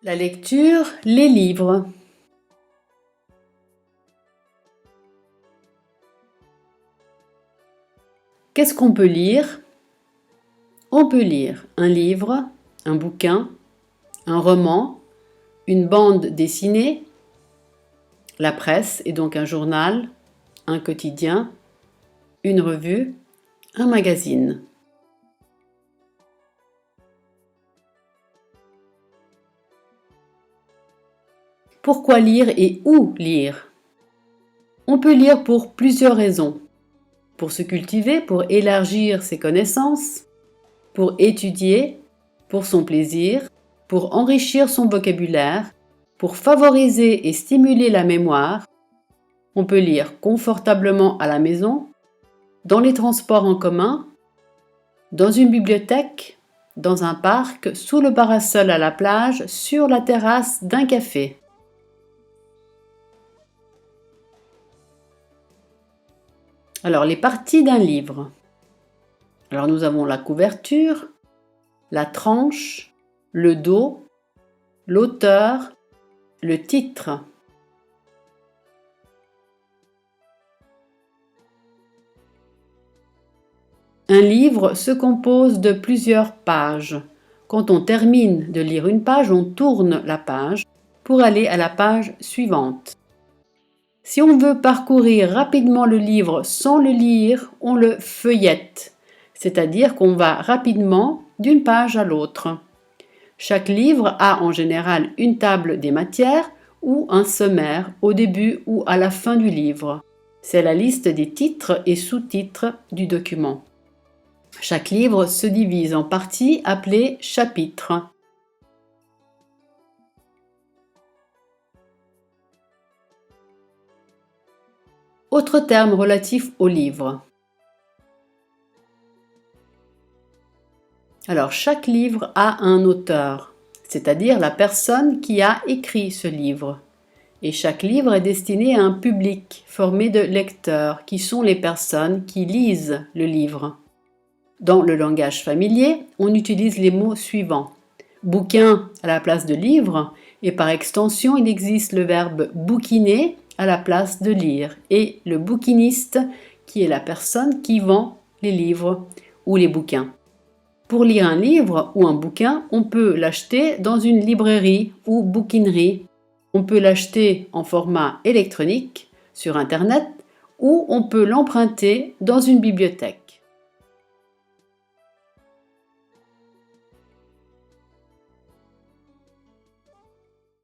La lecture, les livres. Qu'est-ce qu'on peut lire? On peut lire un livre, un bouquin, un roman, une bande dessinée, la presse et donc un journal, un quotidien, une revue, un magazine. Pourquoi lire et où lire? On peut lire pour plusieurs raisons. Pour se cultiver, pour élargir ses connaissances, pour étudier, pour son plaisir, pour enrichir son vocabulaire, pour favoriser et stimuler la mémoire. On peut lire confortablement à la maison, dans les transports en commun, dans une bibliothèque, dans un parc, sous le parasol à la plage, sur la terrasse d'un café. Alors, les parties d'un livre. Alors, nous avons la couverture, la tranche, le dos, l'auteur, le titre. Un livre se compose de plusieurs pages. Quand on termine de lire une page, on tourne la page pour aller à la page suivante. Si on veut parcourir rapidement le livre sans le lire, on le feuillette, c'est-à-dire qu'on va rapidement d'une page à l'autre. Chaque livre a en général une table des matières ou un sommaire au début ou à la fin du livre. C'est la liste des titres et sous-titres du document. Chaque livre se divise en parties appelées chapitres. Autre terme relatif au livre. Alors, chaque livre a un auteur, c'est-à-dire la personne qui a écrit ce livre. Et chaque livre est destiné à un public formé de lecteurs, qui sont les personnes qui lisent le livre. Dans le langage familier, on utilise les mots suivants. Bouquin à la place de livre, et par extension, il existe le verbe bouquiner à la place de lire, et le bouquiniste qui est la personne qui vend les livres ou les bouquins. Pour lire un livre ou un bouquin, on peut l'acheter dans une librairie ou bouquinerie. On peut l'acheter en format électronique sur Internet ou on peut l'emprunter dans une bibliothèque.